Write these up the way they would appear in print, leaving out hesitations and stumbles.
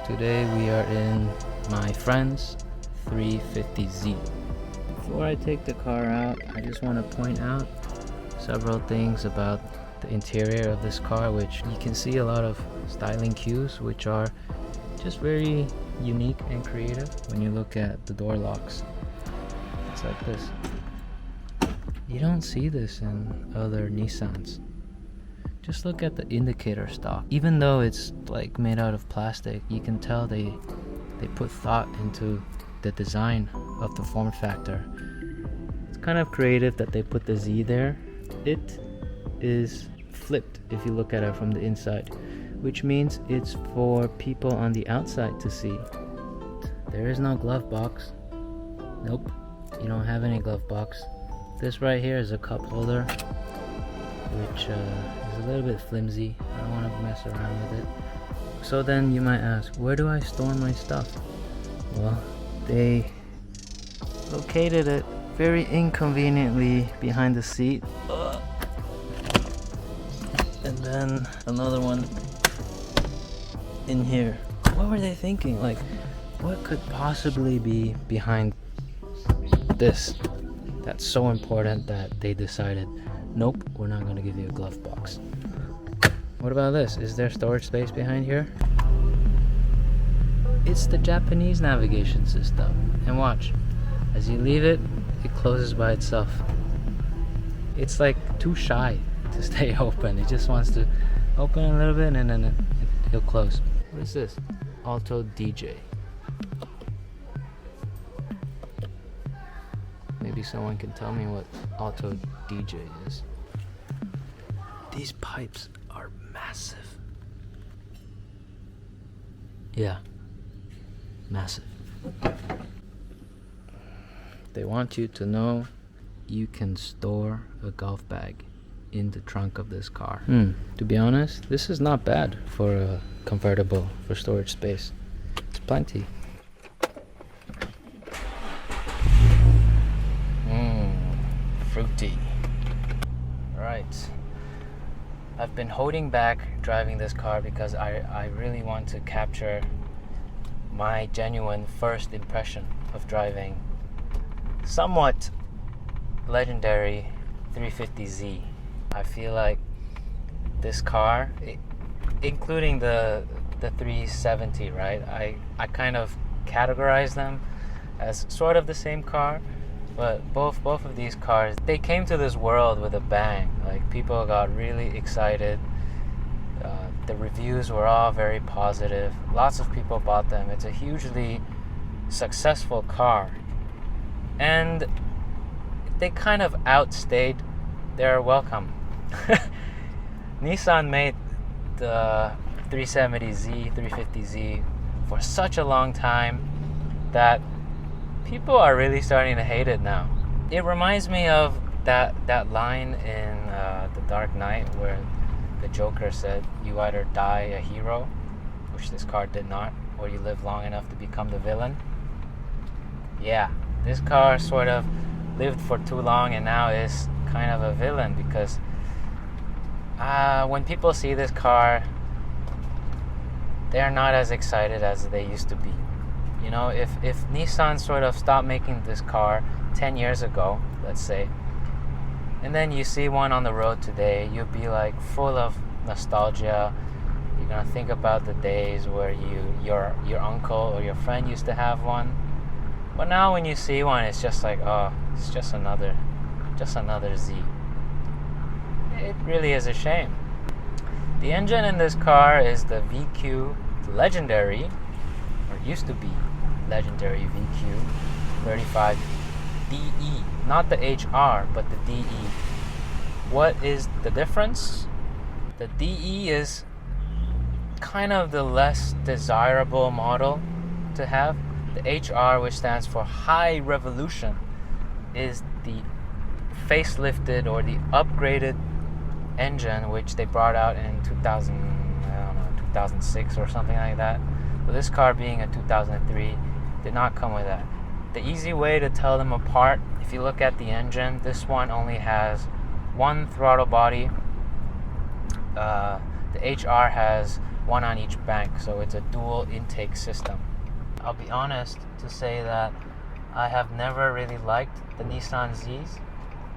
Today we are in my friend's 350Z. Before I take the car out, I just want to point out several things about the interior of this car, which you can see a lot of styling cues which are just very unique and creative. When you look at the door locks, it's like this. You don't see this in other Nissans. Just look at the indicator stock. Even though it's like made out of plastic, you can tell they put thought into the design of the form factor. It's kind of creative that they put the Z there. It is flipped if you look at it from the inside, which means it's for people on the outside to see. There is no glove box. Nope, you don't have any glove box. This right here is a cup holder, which is a little bit flimsy. I don't want to mess around with it. So then you might ask, where do I store my stuff? Well, they located it very inconveniently behind the seat. And then another one in here. What were they thinking? Like, what could possibly be behind this that's so important that they decided, nope, we're not going to give you a glove box. What about this? Is there storage space behind here? It's the Japanese navigation system. And watch, as you leave it, it closes by itself. It's like too shy to stay open. It just wants to open a little bit and then it'll close. What is this? Auto DJ. Maybe someone can tell me what Auto DJ is. These pipes are massive. Yeah, massive. They want you to know you can store a golf bag in the trunk of this car. To be honest, this is not bad for a convertible for storage space. It's plenty. Fruity. Right. I've been holding back driving this car because I really want to capture my genuine first impression of driving somewhat legendary 350Z. I feel like this car, including the 370, right? I kind of categorize them as sort of the same car. But both of these cars, they came to this world with a bang. Like, people got really excited. The reviews were all very positive. Lots of people bought them. It's a hugely successful car. And they kind of outstayed their welcome. Nissan made the 370Z, 350Z for such a long time that people are really starting to hate it now. It reminds me of that line in The Dark Knight where the Joker said, you either die a hero, which this car did not, or you live long enough to become the villain. Yeah, this car sort of lived for too long and now is kind of a villain, because when people see this car, they're not as excited as they used to be. You know, if Nissan sort of stopped making this car 10 years ago, let's say, and then you see one on the road today, you'll be like full of nostalgia. You're gonna think about the days where your uncle or your friend used to have one. But now when you see one, it's just like, oh, it's just another Z. It really is a shame. The engine in this car is the VQ legendary, or it used to be legendary VQ 35DE, not the HR, but the DE. What is the difference? The DE is kind of the less desirable model to have. The HR, which stands for high revolution, is the facelifted or the upgraded engine, which they brought out in 2006 or something like that. But this car, being a 2003, did not come with that. The easy way to tell them apart, if you look at the engine, this one only has one throttle body. The HR has one on each bank, so it's a dual intake system. I'll be honest to say that I have never really liked the Nissan Zs,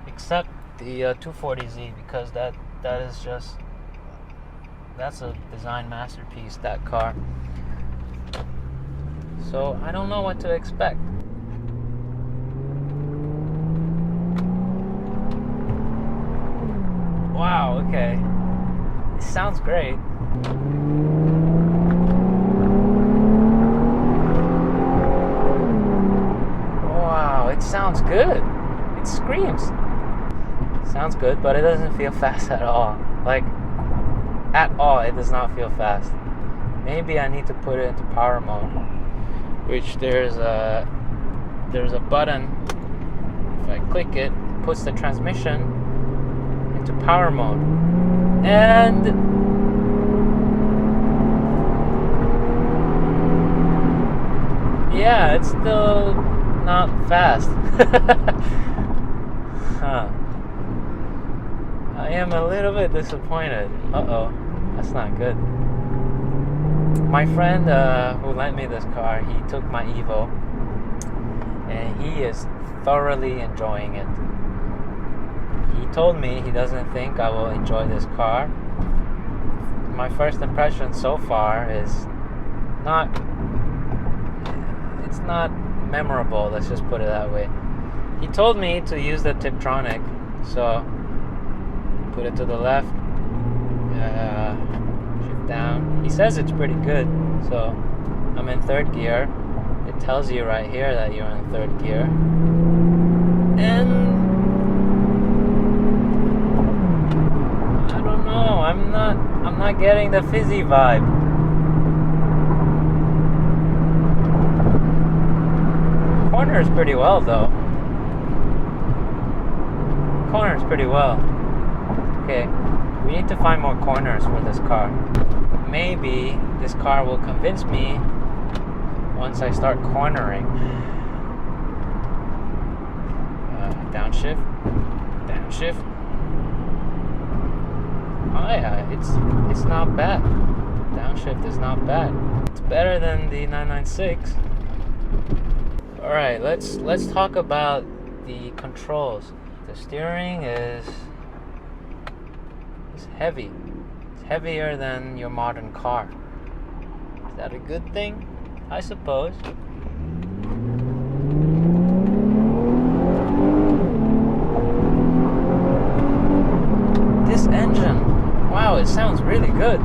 except the 240Z, because that's a design masterpiece, that car. So I don't know what to expect. Wow, okay. It sounds great. Wow, it sounds good. It screams. Sounds good, but it doesn't feel fast at all. Like, at all, it does not feel fast. Maybe I need to put it into power mode, which there's a button. If I click it, it puts the transmission into power mode, and yeah, it's still not fast. Huh. I am a little bit disappointed. Uh-oh, that's not good. My friend who lent me this car, he took my Evo, and he is thoroughly enjoying it. He told me he doesn't think I will enjoy this car. My first impression so far is it's not memorable, let's just put it that way. He told me to use the Tiptronic, so put it to the left, shift down. He says it's pretty good, so I'm in third gear. It tells you right here that you're in third gear, and I don't know, I'm not getting the fizzy vibe. Corners pretty well though. Corners pretty well. Okay, we need to find more corners for this car. Maybe this car will convince me once I start cornering. Downshift. Downshift. Oh yeah, it's not bad. Downshift is not bad. It's better than the 996. Alright, let's talk about the controls. The steering is heavy. It's heavier than your modern car. Is that a good thing? I suppose. This engine, wow, it sounds really good.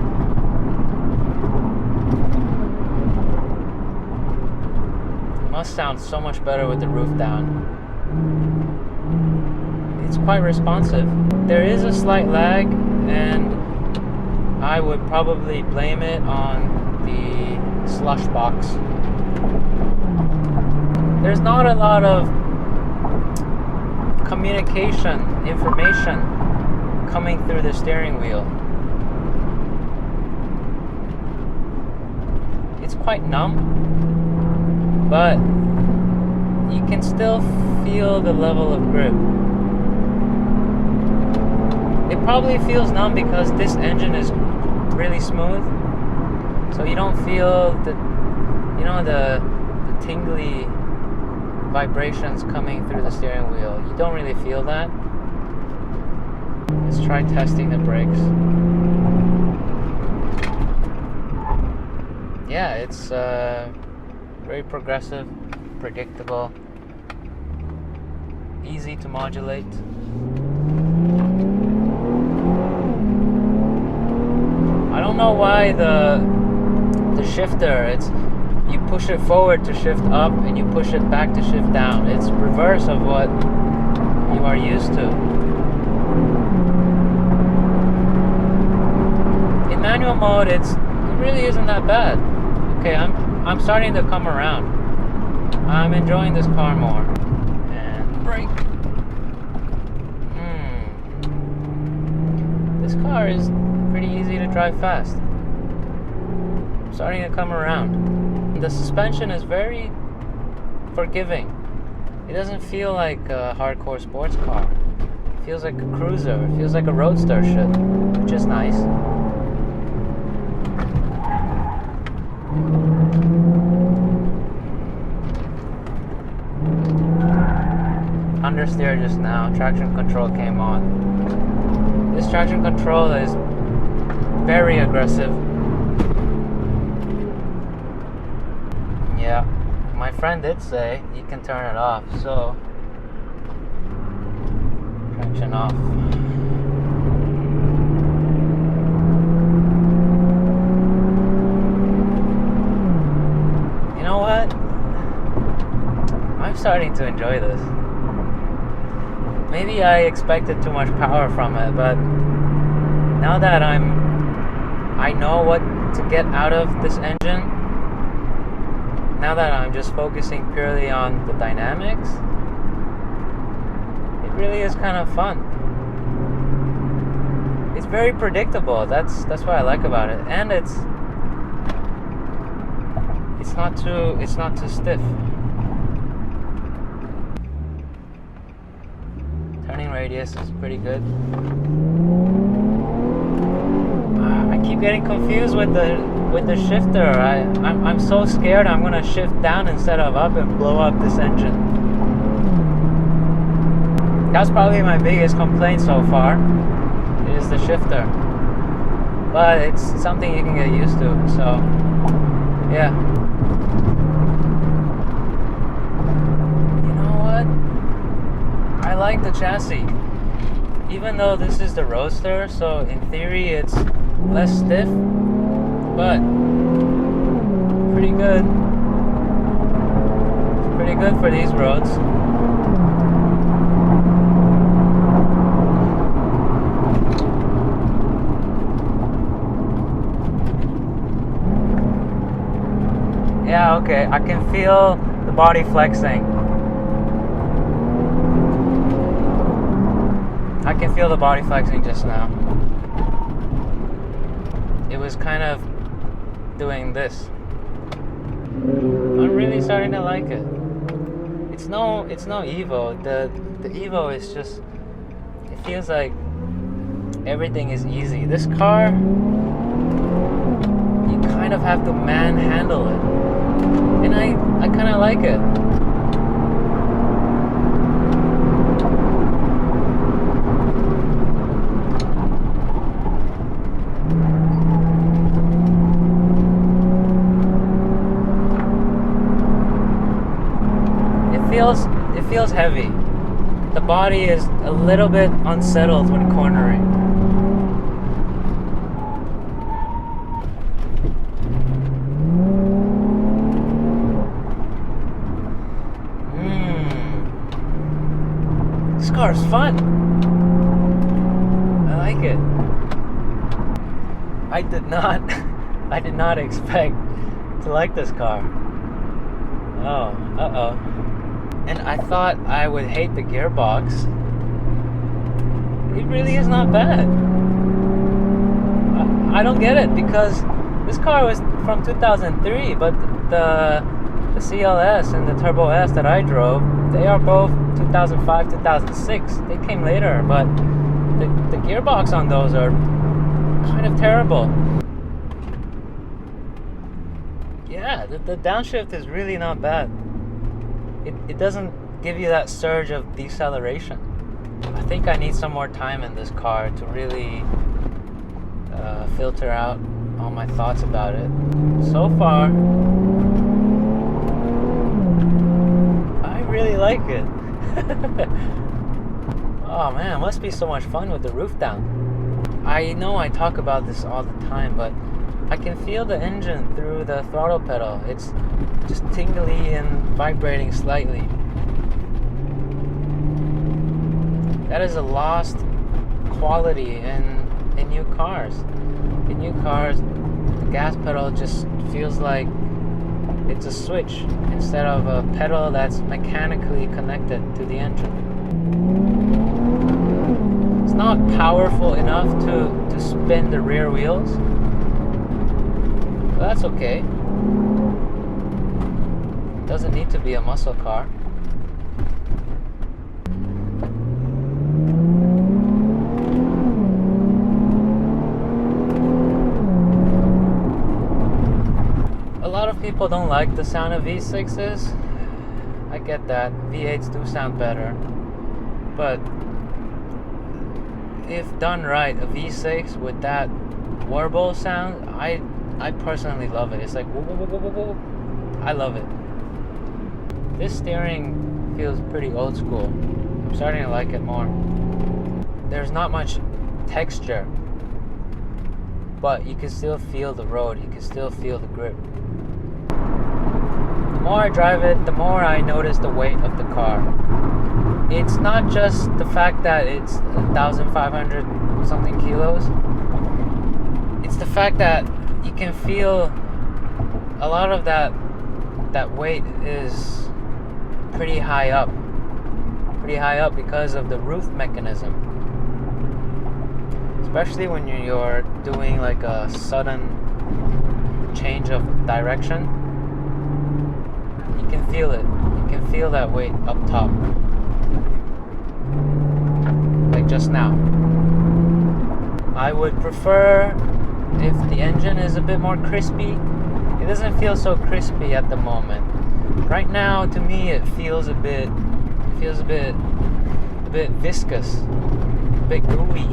It must sound so much better with the roof down. It's quite responsive. There is a slight lag, and I would probably blame it on the slush box. There's not a lot of communication, information coming through the steering wheel. It's quite numb, but you can still feel the level of grip. It probably feels numb because this engine is really smooth, so you don't feel the tingly vibrations coming through the steering wheel. You don't really feel that. Let's try testing the brakes. Yeah, it's very progressive, predictable, easy to modulate. I don't know why the shifter, you push it forward to shift up and you push it back to shift down. It's reverse of what you are used to. In manual mode, it really isn't that bad. Okay, I'm starting to come around. I'm enjoying this car more. And brake. This car is pretty easy to drive fast. I'm starting to come around. The suspension is very forgiving. It doesn't feel like a hardcore sports car. It feels like a cruiser. It feels like a roadster should, which is nice. understeer just now. Traction control came on. This traction control is very aggressive. Yeah, my friend did say you can turn it off, so traction off. You know what? I'm starting to enjoy this. Maybe I expected too much power from it, but now that I know what to get out of this engine, now that I'm just focusing purely on the dynamics, it really is kind of fun. It's very predictable. That's what I like about it, and it's not too stiff. Turning radius is pretty good. I keep getting confused with the shifter. I'm so scared I'm gonna shift down instead of up and blow up this engine. That's probably my biggest complaint so far, is the shifter. But it's something you can get used to, so yeah. You know what? I like the chassis. Even though this is the Roadster, so in theory it's less stiff, but pretty good. It's pretty good for these roads. Yeah, okay, I can feel the body flexing. I can feel the body flexing just now. It was kind of doing this. I'm really starting to like it. It's no Evo. The Evo is just, it feels like everything is easy. This car, you kind of have to manhandle it, and I kind of like it. It feels heavy. The body is a little bit unsettled when cornering. This car is fun. I like it. I did not expect to like this car. Oh, uh-oh. And I thought I would hate the gearbox. It really is not bad. I don't get it, because this car was from 2003, but the CLS and the Turbo S that I drove, they are both 2005, 2006. They came later, but the gearbox on those are kind of terrible. Yeah, the downshift is really not bad. It doesn't give you that surge of deceleration. I think I need some more time in this car to really filter out all my thoughts about it. So far, I really like it. Oh man, it must be so much fun with the roof down. I know I talk about this all the time, but I can feel the engine through the throttle pedal. It's just tingly and vibrating slightly. That is a lost quality in new cars. In new cars, the gas pedal just feels like it's a switch instead of a pedal that's mechanically connected to the engine. It's not powerful enough to spin the rear wheels. But that's okay. Doesn't need to be a muscle car. A lot of people don't like the sound of V6s. I get that. V8s do sound better. But if done right, a V6 with that warble sound, I personally love it. It's like whoa, whoa, whoa, whoa, whoa. I love it. This steering feels pretty old school. I'm starting to like it more. There's not much texture, but you can still feel the road. You can still feel the grip. The more I drive it, the more I notice the weight of the car. It's not just the fact that it's 1,500 something kilos. It's the fact that you can feel a lot of that weight is pretty high up because of the roof mechanism. Especially when you're doing like a sudden change of direction, you can feel it. You can feel that weight up top. Like just now. I would prefer if the engine is a bit more crispy. It doesn't feel so crispy at the moment. Right now, to me, it feels a bit viscous, a bit gooey.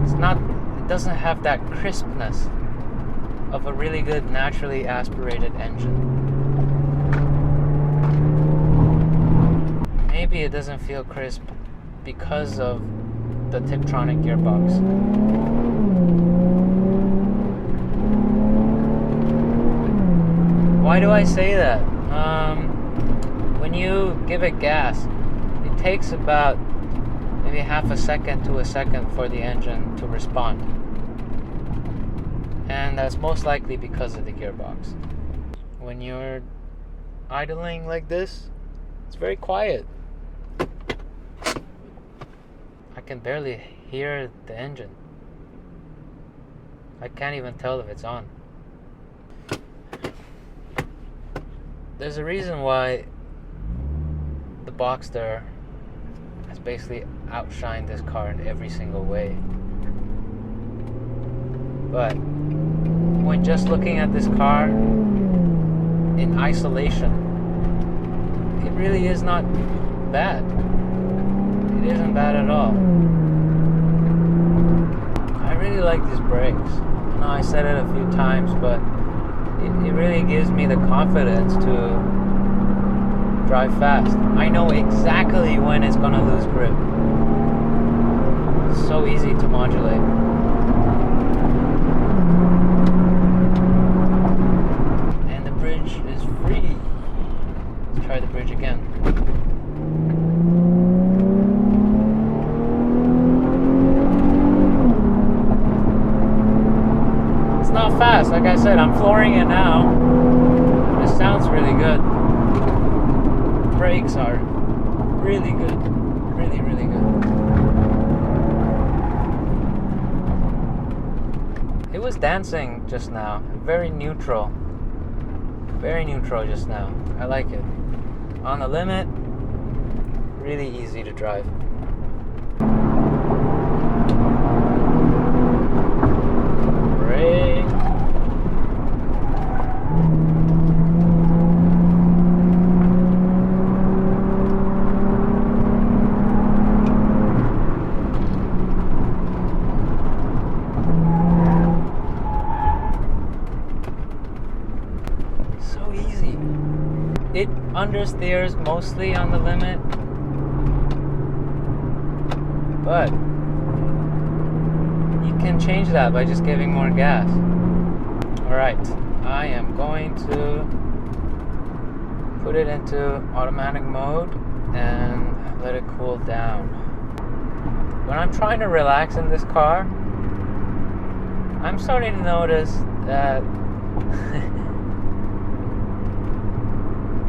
It doesn't have that crispness of a really good naturally aspirated engine. Maybe it doesn't feel crisp because of the Tiptronic gearbox. Why do I say that? When you give it gas, it takes about maybe half a second to a second for the engine to respond. And that's most likely because of the gearbox. When you're idling like this, it's very quiet. I can barely hear the engine. I can't even tell if it's on. There's a reason why the Boxster has basically outshined this car in every single way. But when just looking at this car in isolation, it really is not bad. It isn't bad at all. I really like these brakes. I know I said it a few times, but it really gives me the confidence to drive fast. I know exactly when it's gonna lose grip. It's so easy to modulate. And the bridge is free. Let's try the bridge again. It's not fast, like I said, I'm flooring it now. This sounds really good. Brakes are really good. Really, really good. It was dancing just now. Very neutral. Very neutral just now. I like it. On the limit, really easy to drive. Brake. It understeers mostly on the limit, but you can change that by just giving more gas. Alright, I am going to put it into automatic mode and let it cool down. When I'm trying to relax in this car, I'm starting to notice that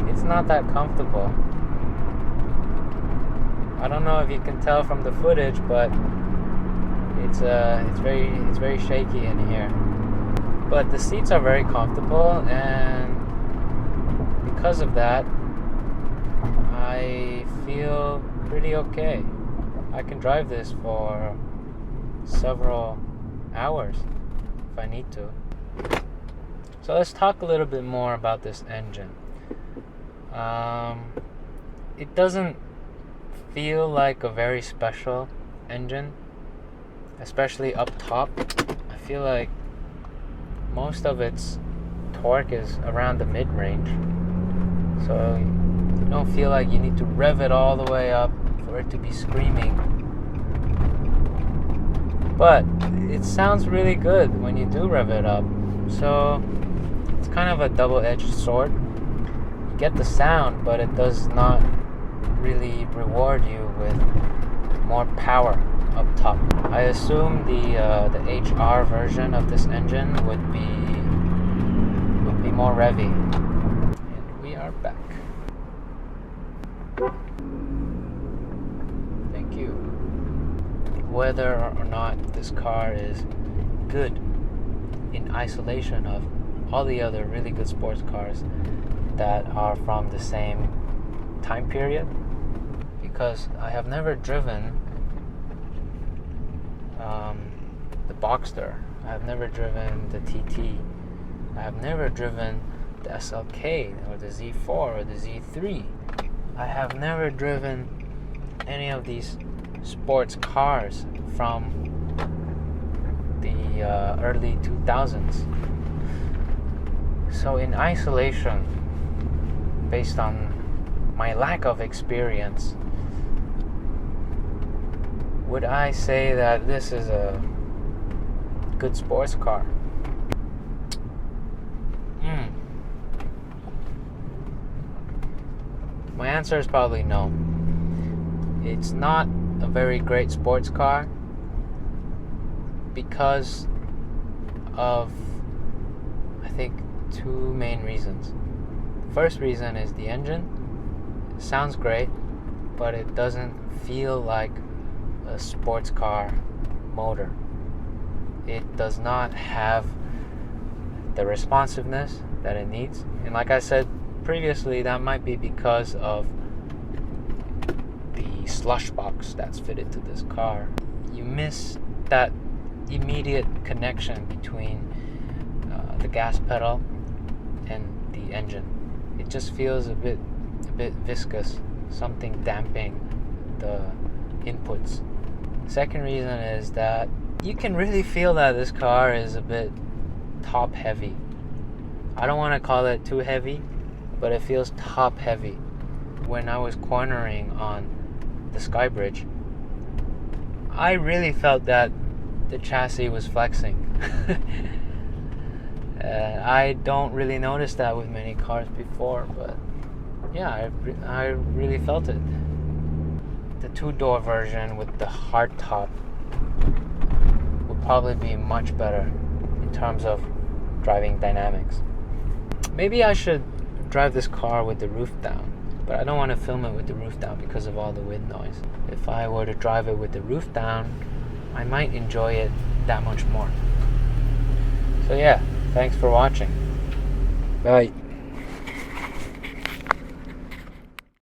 it's not that comfortable. I don't know if you can tell from the footage, but it's very shaky in here. But the seats are very comfortable, and because of that, I feel pretty okay. I can drive this for several hours if I need to. So let's talk a little bit more about this engine. It doesn't feel like a very special engine, especially up top. I feel like most of its torque is around the mid-range, so you don't feel like you need to rev it all the way up for it to be screaming. But it sounds really good when you do rev it up, so it's kind of a double-edged sword. You get the sound, but it does not really reward you with more power up top. I assume the HR version of this engine would be more revvy. And we are back. Thank you. Whether or not this car is good in isolation of all the other really good sports cars that are from the same time period, because I have never driven the Boxster, I have never driven the TT, I have never driven the SLK or the Z4 or the Z3. I have never driven any of these sports cars from the early 2000s. So in isolation, based on my lack of experience, would I say that this is a good sports car? My answer is probably no. It's not a very great sports car because of, I think, two main reasons. First reason is the engine. It sounds great, but it doesn't feel like a sports car motor. It does not have the responsiveness that it needs. And like I said previously, that might be because of the slush box that's fitted to this car. You miss that immediate connection between the gas pedal and the engine. It just feels a bit viscous, something damping the inputs. Second reason is that you can really feel that this car is a bit top heavy. I don't want to call it too heavy, but it feels top heavy. When I was cornering on the Skybridge, I really felt that the chassis was flexing. I don't really notice that with many cars before, but yeah, I really felt it. The two-door version with the hard top would probably be much better in terms of driving dynamics. Maybe I should drive this car with the roof down, but I don't want to film it with the roof down because of all the wind noise. If I were to drive it with the roof down, I might enjoy it that much more. So yeah, thanks for watching. Bye.